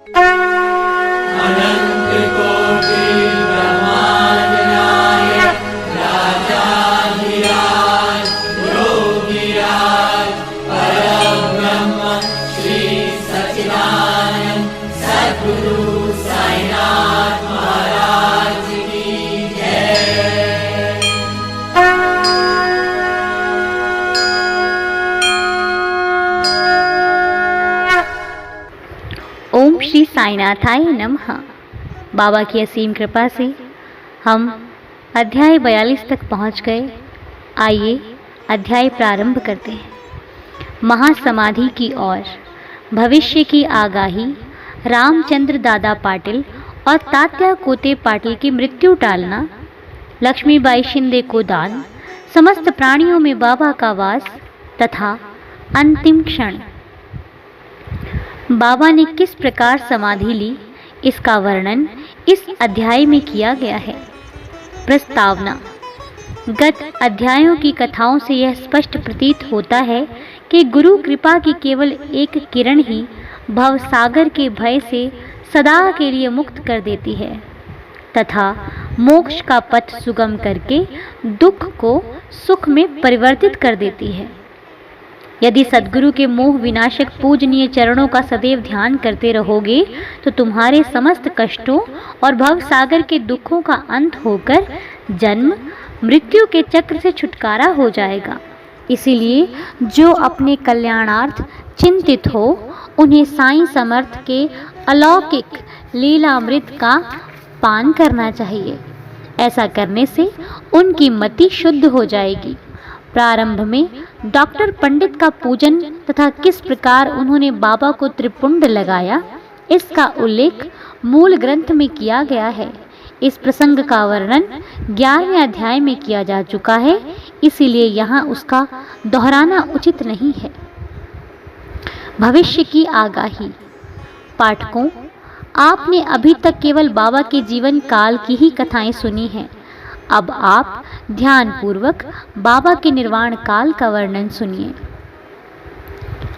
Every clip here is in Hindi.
अनंत कोटि ब्रह्मांड नायक राजाधिराज योगीराज परब्रह्म श्री सच्चिदानंद सद्गुरु साईनाथ महाराज की जय। ओम श्री साईनाथाय नमः। बाबा की असीम कृपा से हम अध्याय 42 तक पहुंच गए। आइए अध्याय प्रारंभ करते हैं। महासमाधि की ओर। भविष्य की आगाही। रामचंद्र दादा पाटिल और तात्या कोते पाटिल की मृत्यु टालना। लक्ष्मीबाई शिंदे को दान। समस्त प्राणियों में बाबा का वास तथा अंतिम क्षण। बाबा ने किस प्रकार समाधि ली, इसका वर्णन इस अध्याय में किया गया है। प्रस्तावना। गत अध्यायों की कथाओं से यह स्पष्ट प्रतीत होता है कि गुरु कृपा की केवल एक किरण ही भव सागर के भय से सदा के लिए मुक्त कर देती है तथा मोक्ष का पथ सुगम करके दुख को सुख में परिवर्तित कर देती है। यदि सद्गुरु के मोह विनाशक पूजनीय चरणों का सदैव ध्यान करते रहोगे तो तुम्हारे समस्त कष्टों और भव सागर के दुखों का अंत होकर जन्म मृत्यु के चक्र से छुटकारा हो जाएगा। इसीलिए जो अपने कल्याणार्थ चिंतित हो उन्हें साईं समर्थ के अलौकिक लीलामृत का पान करना चाहिए। ऐसा करने से उनकी मति शुद्ध हो जाएगी। प्रारंभ में डॉक्टर पंडित का पूजन तथा किस प्रकार उन्होंने बाबा को त्रिपुंड लगाया, इसका उल्लेख मूल ग्रंथ में किया गया है। इस प्रसंग का वर्णन 11वें अध्याय में किया जा चुका है, इसीलिए यहाँ उसका दोहराना उचित नहीं है। भविष्य की आगाही। पाठकों, आपने अभी तक केवल बाबा के जीवन काल की ही कथाएं सुनी हैं। अब आप ध्यानपूर्वक बाबा के निर्वाण काल का वर्णन सुनिए।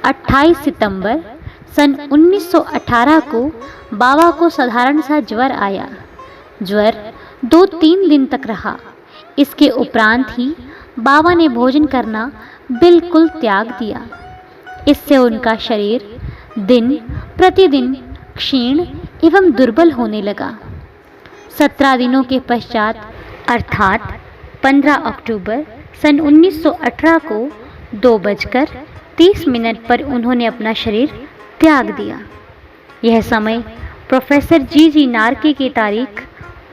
28 सितंबर सन 1918 को बाबा को साधारण सा ज्वर आया। ज्वर 2-3 दिन तक रहा। इसके उपरांत ही बाबा ने भोजन करना बिल्कुल त्याग दिया। इससे उनका शरीर दिन प्रतिदिन क्षीण एवं दुर्बल होने लगा। 17 दिनों के पश्चात अर्थात 15 अक्टूबर सन 1918 को 2:30 पर उन्होंने अपना शरीर त्याग दिया। यह समय प्रोफेसर जी नार्के की तारीख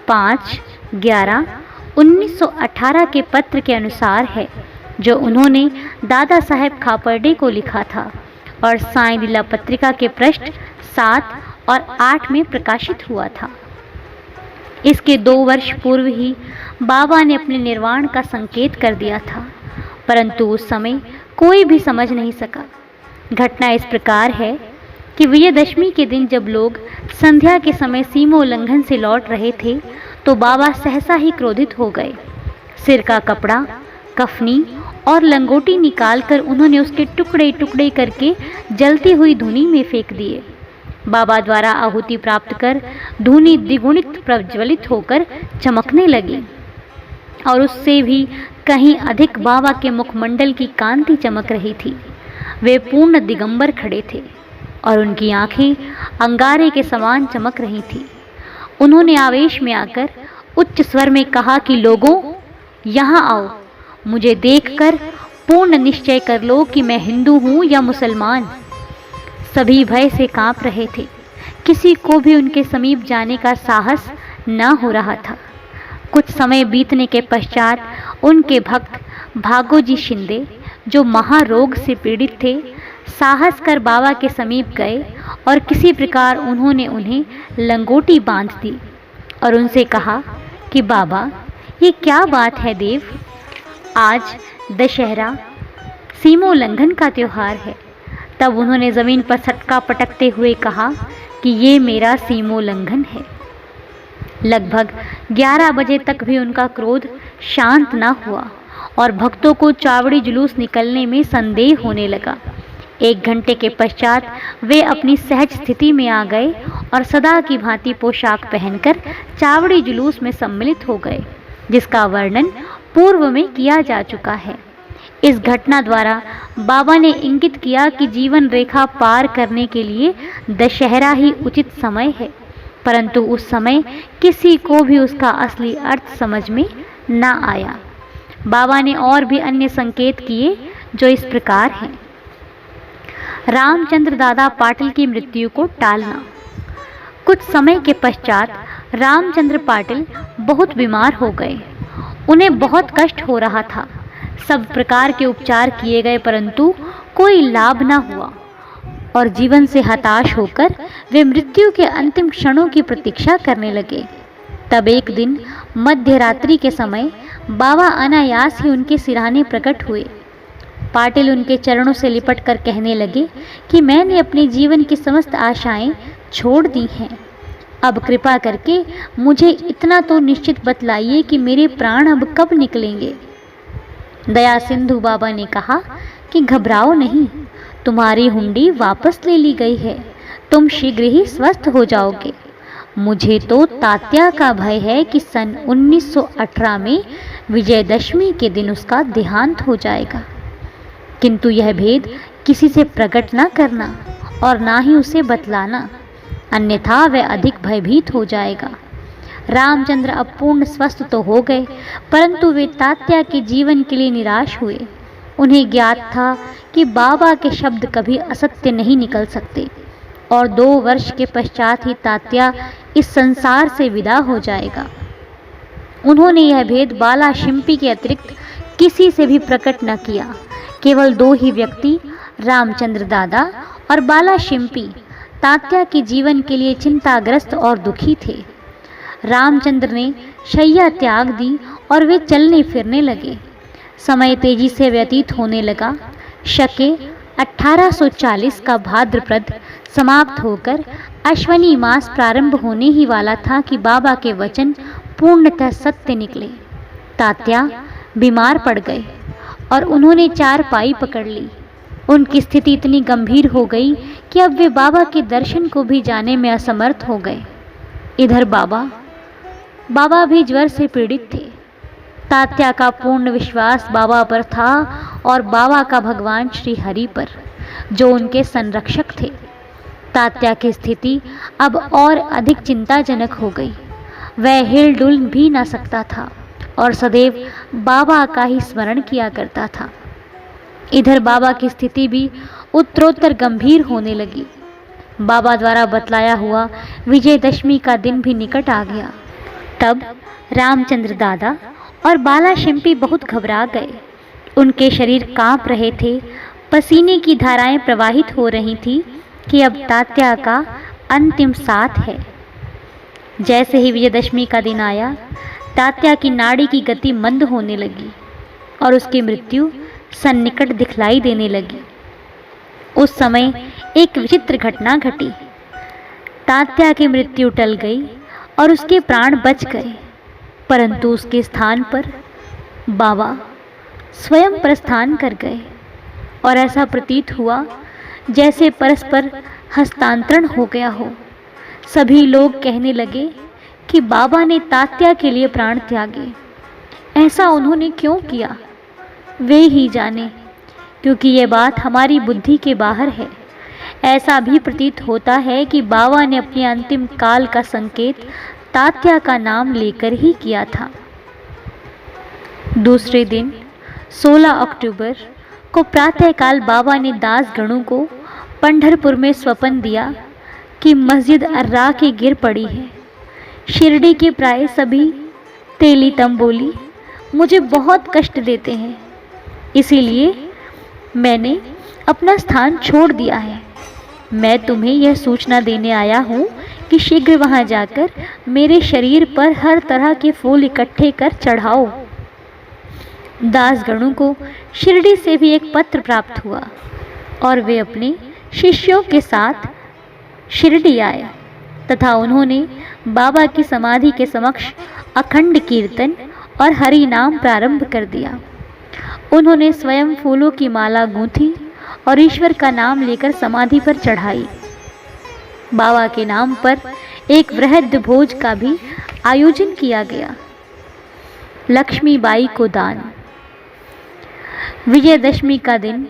5/11/1918 के पत्र के अनुसार है, जो उन्होंने दादा साहेब खापर्डे को लिखा था और साईं लीला पत्रिका के पृष्ठ 7 और 8 में प्रकाशित हुआ था। इसके 2 वर्ष पूर्व ही बाबा ने अपने निर्वाण का संकेत कर दिया था, परंतु उस समय कोई भी समझ नहीं सका। घटना इस प्रकार है कि विजयदशमी के दिन जब लोग संध्या के समय सीमोल्लंघन से लौट रहे थे तो बाबा सहसा ही क्रोधित हो गए। सिर का कपड़ा, कफनी और लंगोटी निकालकर उन्होंने उसके टुकड़े टुकड़े करके जलती हुई धूनी में फेंक दिए। बाबा द्वारा आहुति प्राप्त कर धूनी द्विगुणित प्रज्वलित होकर चमकने लगी और उससे भी कहीं अधिक बाबा के मुखमंडल की कांति चमक रही थी। वे पूर्ण दिगंबर खड़े थे और उनकी आंखें अंगारे के समान चमक रही थी। उन्होंने आवेश में आकर उच्च स्वर में कहा कि लोगों, यहाँ आओ। मुझे देखकर पूर्ण निश्चय कर लो कि मैं हिंदू हूँ या मुसलमान। सभी भय से कांप रहे थे। किसी को भी उनके समीप जाने का साहस न हो रहा था। कुछ समय बीतने के पश्चात उनके भक्त भागोजी शिंदे, जो महारोग से पीड़ित थे, साहस कर बाबा के समीप गए और किसी प्रकार उन्होंने उन्हें लंगोटी बांध दी और उनसे कहा कि बाबा, ये क्या बात है देव, आज दशहरा सीमोल्लंघन का त्यौहार है। तब उन्होंने ज़मीन पर सटका पटकते हुए कहा कि ये मेरा सीमोल्लंघन है। लगभग 11 बजे तक भी उनका क्रोध शांत न हुआ और भक्तों को चावड़ी जुलूस निकलने में संदेह होने लगा। 1 घंटे के पश्चात वे अपनी सहज स्थिति में आ गए और सदा की भांति पोशाक पहनकर चावड़ी जुलूस में सम्मिलित हो गए, जिसका वर्णन पूर्व में किया जा चुका है। इस घटना द्वारा बाबा ने इंगित किया कि जीवन रेखा पार करने के लिए दशहरा ही उचित समय है, परंतु उस समय किसी को भी उसका असली अर्थ समझ में न आया। बाबा ने और भी अन्य संकेत किए जो इस प्रकार हैं। रामचंद्र दादा पाटिल की मृत्यु को टालना। कुछ समय के पश्चात रामचंद्र पाटिल बहुत बीमार हो गए। उन्हें बहुत कष्ट हो रहा था। सब प्रकार के उपचार किए गए परंतु कोई लाभ न हुआ और जीवन से हताश होकर वे मृत्यु के अंतिम क्षणों की प्रतीक्षा करने लगे। तब एक दिन मध्य रात्रि के समय बाबा अनायास ही उनके सिरहाने प्रकट हुए। पाटिल उनके चरणों से लिपट कर कहने लगे कि मैंने अपने जीवन की समस्त आशाएं छोड़ दी हैं। अब कृपा करके मुझे इतना तो निश्चित बतलाइए कि मेरे प्राण अब कब निकलेंगे। दया सिंधु बाबा ने कहा कि घबराओ नहीं, तुम्हारी हुंडी वापस ले ली गई है, तुम शीघ्र ही स्वस्थ हो जाओगे। मुझे तो तात्या का भय है कि सन 1918 में विजयदशमी के दिन उसका देहांत हो जाएगा, किंतु यह भेद किसी से प्रकट न करना और ना ही उसे बतलाना, अन्यथा वह अधिक भयभीत हो जाएगा। रामचंद्र अब पूर्ण स्वस्थ तो हो गए, परंतु वे तात्या के जीवन के लिए निराश हुए। उन्हें ज्ञात था कि बाबा के शब्द कभी असत्य नहीं निकल सकते और 2 वर्ष के पश्चात ही तात्या इस संसार से विदा हो जाएगा। उन्होंने यह भेद बाला शिंपी के अतिरिक्त किसी से भी प्रकट न किया। केवल 2 ही व्यक्ति, रामचंद्र दादा और बाला शिंपी, तात्या के जीवन के लिए चिंताग्रस्त और दुखी थे। रामचंद्र ने शैया त्याग दी और वे चलने फिरने लगे। समय तेजी से व्यतीत होने लगा। शके 1840 का भाद्रपद समाप्त होकर अश्वनी मास प्रारंभ होने ही वाला था कि बाबा के वचन पूर्णतः सत्य निकले। तात्या बीमार पड़ गए और उन्होंने चारपाई पकड़ ली। उनकी स्थिति इतनी गंभीर हो गई कि अब वे बाबा के दर्शन को भी जाने में असमर्थ हो गए। इधर बाबा भी ज्वर से पीड़ित थे। तात्या का पूर्ण विश्वास बाबा पर था और बाबा का भगवान श्री हरि पर, जो उनके संरक्षक थे। तात्या की स्थिति अब और अधिक चिंताजनक हो गई। वह हिलडुल भी न सकता था और सदैव बाबा का ही स्मरण किया करता था। इधर बाबा की स्थिति भी उत्तरोत्तर गंभीर होने लगी। बाबा द्वारा बतलाया हुआ विजयदशमी का दिन भी निकट आ गया। तब रामचंद्र दादा और बाला शिंपी बहुत घबरा गए। उनके शरीर कांप रहे थे, पसीने की धाराएं प्रवाहित हो रही थी कि अब तात्या का अंतिम साथ है। जैसे ही विजयदशमी का दिन आया, तात्या की नाड़ी की गति मंद होने लगी और उसकी मृत्यु सन्निकट दिखलाई देने लगी। उस समय एक विचित्र घटना घटी। तात्या की मृत्यु टल गई और उसके प्राण बच गए, परंतु उसके स्थान पर बाबा स्वयं प्रस्थान कर गए और ऐसा प्रतीत हुआ जैसे परस्पर हस्तांतरण हो गया हो। सभी लोग कहने लगे कि बाबा ने तात्या के लिए प्राण त्यागे। ऐसा उन्होंने क्यों किया, वे ही जाने, क्योंकि ये बात हमारी बुद्धि के बाहर है। ऐसा भी प्रतीत होता है कि बाबा ने अपने अंतिम काल का संकेत तात्या का नाम लेकर ही किया था। दूसरे दिन 16 अक्टूबर को प्रातःकाल बाबा ने दास गणों को पंढरपुर में स्वपन दिया कि मस्जिद अर्रा के गिर पड़ी है। शिरडी के प्राय सभी तेली तंबोली मुझे बहुत कष्ट देते हैं, इसीलिए मैंने अपना स्थान छोड़ दिया है। मैं तुम्हें यह सूचना देने आया हूँ कि शीघ्र वहाँ जाकर मेरे शरीर पर हर तरह के फूल इकट्ठे कर चढ़ाओ। दासगणों को शिरडी से भी एक पत्र प्राप्त हुआ और वे अपने शिष्यों के साथ शिरडी आए तथा उन्होंने बाबा की समाधि के समक्ष अखंड कीर्तन और हरि नाम प्रारंभ कर दिया। उन्होंने स्वयं फूलों की माला गूंथी और ईश्वर का नाम लेकर समाधि पर चढ़ाई। बाबा के नाम पर एक वृहद भोज का भी आयोजन किया गया। लक्ष्मीबाई को दान। विजयदशमी का दिन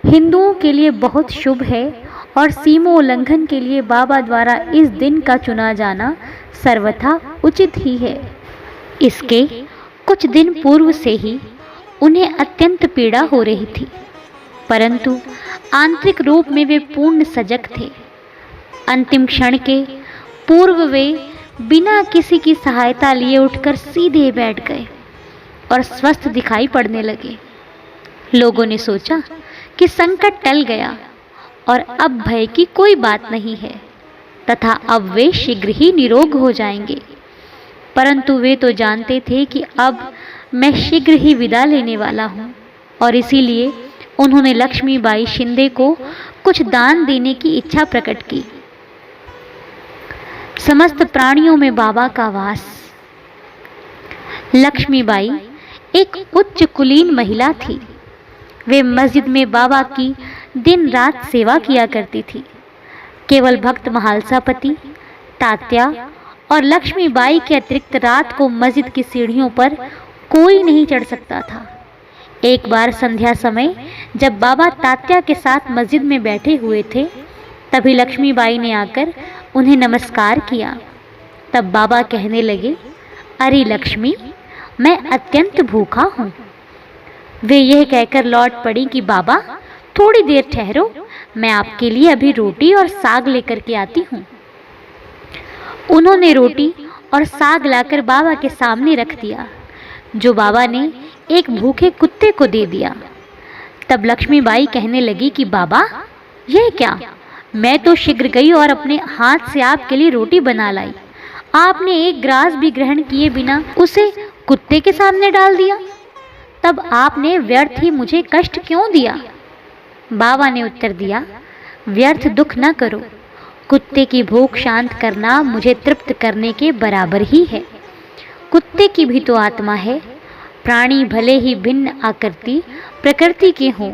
हिंदुओं के लिए बहुत शुभ है और सीमोल्लंघन के लिए बाबा द्वारा इस दिन का चुना जाना सर्वथा उचित ही है। इसके कुछ दिन पूर्व से ही उन्हें अत्यंत पीड़ा हो रही थी, परंतु आंतरिक रूप में वे पूर्ण सजग थे। अंतिम क्षण के पूर्व वे बिना किसी की सहायता लिए उठकर सीधे बैठ गए और स्वस्थ दिखाई पड़ने लगे। लोगों ने सोचा कि संकट टल गया और अब भय की कोई बात नहीं है तथा अब वे शीघ्र ही निरोग हो जाएंगे। परंतु वे तो जानते थे कि अब मैं शीघ्र ही विदा लेने वाला हूँ और इसीलिए उन्होंने लक्ष्मीबाई शिंदे को कुछ दान देने की इच्छा प्रकट की। समस्त प्राणियों में बाबा का वास। लक्ष्मीबाई एक उच्च कुलीन महिला थी। वे मस्जिद में बाबा की दिन रात सेवा किया करती थी। केवल भक्त महालसापति, तात्या और लक्ष्मीबाई के अतिरिक्त रात को मस्जिद की सीढ़ियों पर कोई नहीं चढ़ सकता था। एक बार संध्या समय जब बाबा तात्या के साथ मस्जिद में बैठे हुए थे, तभी लक्ष्मीबाई ने आकर उन्हें नमस्कार किया। तब बाबा कहने लगे, अरे लक्ष्मी, मैं अत्यंत भूखा हूँ। वे यह कहकर लौट पड़ी कि बाबा थोड़ी देर ठहरो, मैं आपके लिए अभी रोटी और साग लेकर के आती हूँ। उन्होंने रोटी और साग लाकर बाबा के सामने रख दिया, जो बाबा ने एक भूखे कुत्ते को दे दिया। तब लक्ष्मीबाई कहने लगी कि बाबा, यह क्या? मैं तो शीघ्र गई और अपने हाथ से आपके लिए रोटी बना लाई। आपने एक ग्रास भी ग्रहण किए बिना उसे कुत्ते के सामने डाल दिया। तब आपने व्यर्थ ही मुझे कष्ट क्यों दिया? बाबा ने उत्तर दिया, व्यर्थ दुख न करो। कुत्ते की भूख शांत करना मुझे तृप्त करने के बराबर ही है। कुत्ते की भी तो आत्मा है। प्राणी भले ही भिन्न आकृति प्रकृति के हों,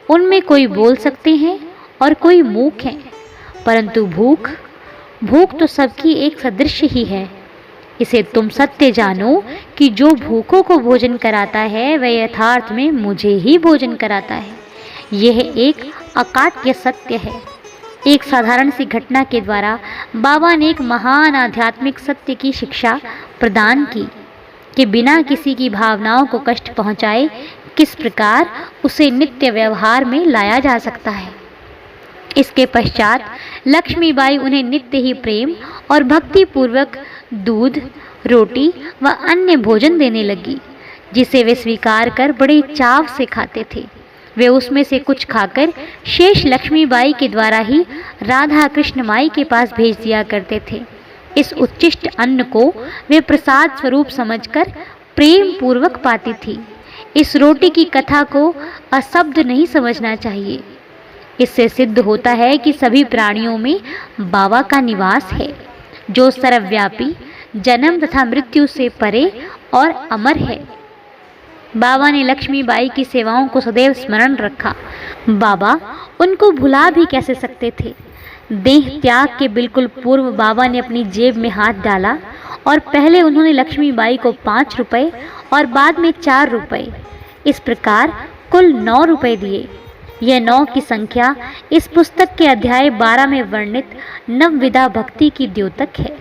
उनमें कोई बोल सकते हैं और कोई मूक है, परंतु भूख तो सबकी एक सदृश ही है। इसे तुम सत्य जानो कि जो भूखों को भोजन कराता है वह यथार्थ में मुझे ही भोजन कराता है। यह एक अकाट्य सत्य है। एक साधारण सी घटना के द्वारा बाबा ने एक महान आध्यात्मिक सत्य की शिक्षा प्रदान की कि बिना किसी की भावनाओं को कष्ट पहुँचाए किस प्रकार उसे नित्य व्यवहार में लाया जा सकता है। इसके पश्चात लक्ष्मीबाई उन्हें नित्य ही प्रेम और भक्ति पूर्वक दूध, रोटी व अन्य भोजन देने लगी, जिसे वे स्वीकार कर बड़े चाव से खाते थे। वे उसमें से कुछ खाकर शेष लक्ष्मीबाई के द्वारा ही राधा कृष्ण माई के पास भेज दिया करते थे। इस उच्चिष्ट अन्न को वे प्रसाद स्वरूप समझकर प्रेम पूर्वक पाती थी। इस रोटी की कथा को अशब्द नहीं समझना चाहिए। इससे सिद्ध होता है कि सभी प्राणियों में बाबा का निवास है, जो सर्वव्यापी, जन्म तथा मृत्यु से परे और अमर है। बाबा ने लक्ष्मीबाई की सेवाओं को सदैव स्मरण रखा। बाबा उनको भुला भी कैसे सकते थे। देह त्याग के बिल्कुल पूर्व बाबा ने अपनी जेब में हाथ डाला और पहले उन्होंने लक्ष्मीबाई को 5 रुपए और बाद में 4 रुपए, इस प्रकार कुल 9 रुपए दिए। यह 9 की संख्या इस पुस्तक के अध्याय 12 में वर्णित नवविधा भक्ति की द्योतक है,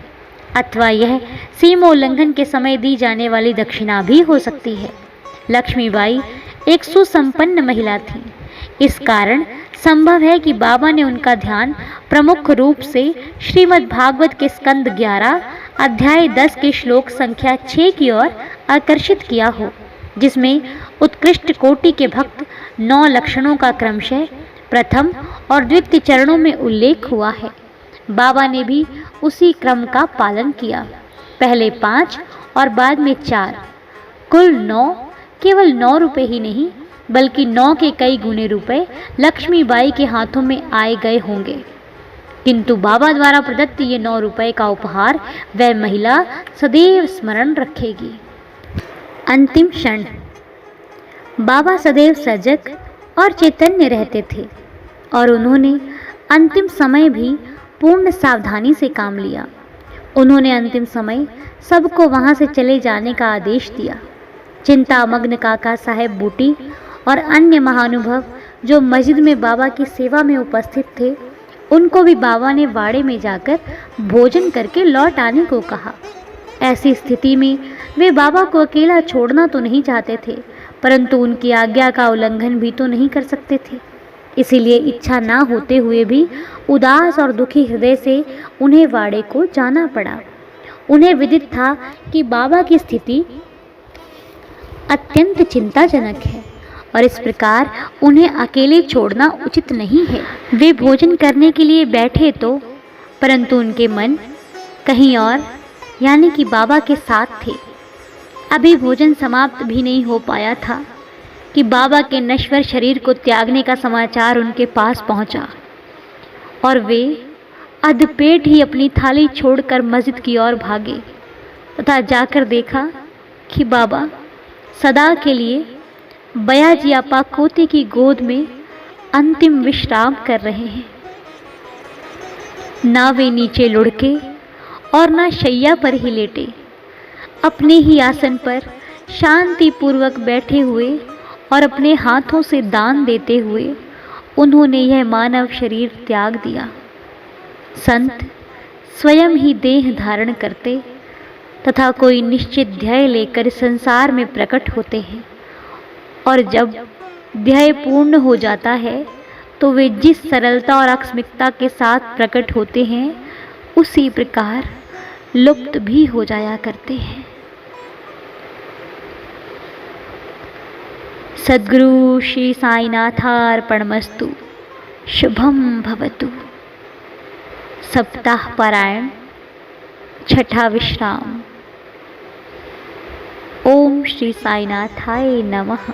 अथवा यह सीमोल्लंघन के समय दी जाने वाली दक्षिणा भी हो सकती है। लक्ष्मीबाई एक सुसंपन्न महिला थी। इस कारण संभव है कि बाबा ने उनका ध्यान प्रमुख रूप से श्रीमद् भागवत के स्कंद 11 अध्याय 10 के श्लोक संख्या 6 की ओर आकर्षित किया हो, जिसमें उत्कृष्ट कोटि के भक्त 9 लक्षणों का क्रमशः प्रथम और द्वितीय चरणों में उल्लेख हुआ है। बाबा ने भी उसी क्रम का पालन किया, पहले 5 और बाद में 4, कुल 9। केवल 9 रुपए ही नहीं बल्कि 9 के कई गुने रुपए लक्ष्मीबाई के हाथों में आए गए होंगे, किंतु बाबा द्वारा प्रदत्त ये 9 रुपए का उपहार वह महिला सदैव स्मरण रखेगी। अंतिम क्षण। बाबा सदैव सजग और चैतन्य रहते थे और उन्होंने अंतिम समय भी पूर्ण सावधानी से काम लिया। उन्होंने अंतिम समय सबको वहां से चले जाने का आदेश दिया। चिंतामग्न काका साहेब बूटी और अन्य महानुभव जो मस्जिद में बाबा की सेवा में उपस्थित थे, उनको भी बाबा ने वाड़े में जाकर भोजन करके लौट आने को कहा। ऐसी स्थिति में वे बाबा को अकेला छोड़ना तो नहीं चाहते थे, परंतु उनकी आज्ञा का उल्लंघन भी तो नहीं कर सकते थे। इसीलिए इच्छा ना होते हुए भी उदास और दुखी हृदय से उन्हें वाड़े को जाना पड़ा। उन्हें विदित था कि बाबा की स्थिति अत्यंत चिंताजनक है और इस प्रकार उन्हें अकेले छोड़ना उचित नहीं है। वे भोजन करने के लिए बैठे तो, परंतु उनके मन कहीं और, यानी कि बाबा के साथ थे। अभी भोजन समाप्त भी नहीं हो पाया था कि बाबा के नश्वर शरीर को त्यागने का समाचार उनके पास पहुंचा और वे अधपेट ही अपनी थाली छोड़कर मस्जिद की ओर भागे तथा जाकर देखा कि बाबा सदा के लिए बयाजी आपा कोते की गोद में अंतिम विश्राम कर रहे हैं। ना वे नीचे लुढ़के और ना शैया पर ही लेटे, अपने ही आसन पर शांति पूर्वक बैठे हुए और अपने हाथों से दान देते हुए उन्होंने यह मानव शरीर त्याग दिया। संत स्वयं ही देह धारण करते तथा कोई निश्चित ध्येय लेकर संसार में प्रकट होते हैं और जब ध्येय पूर्ण हो जाता है तो वे जिस सरलता और आकस्मिकता के साथ प्रकट होते हैं उसी प्रकार लुप्त भी हो जाया करते हैं। सद्गुरु श्री साईनाथार्पणमस्तु। शुभम भवतु। सप्ताह पारायण, छठा विश्राम। ओम श्री साईनाथाय नमः।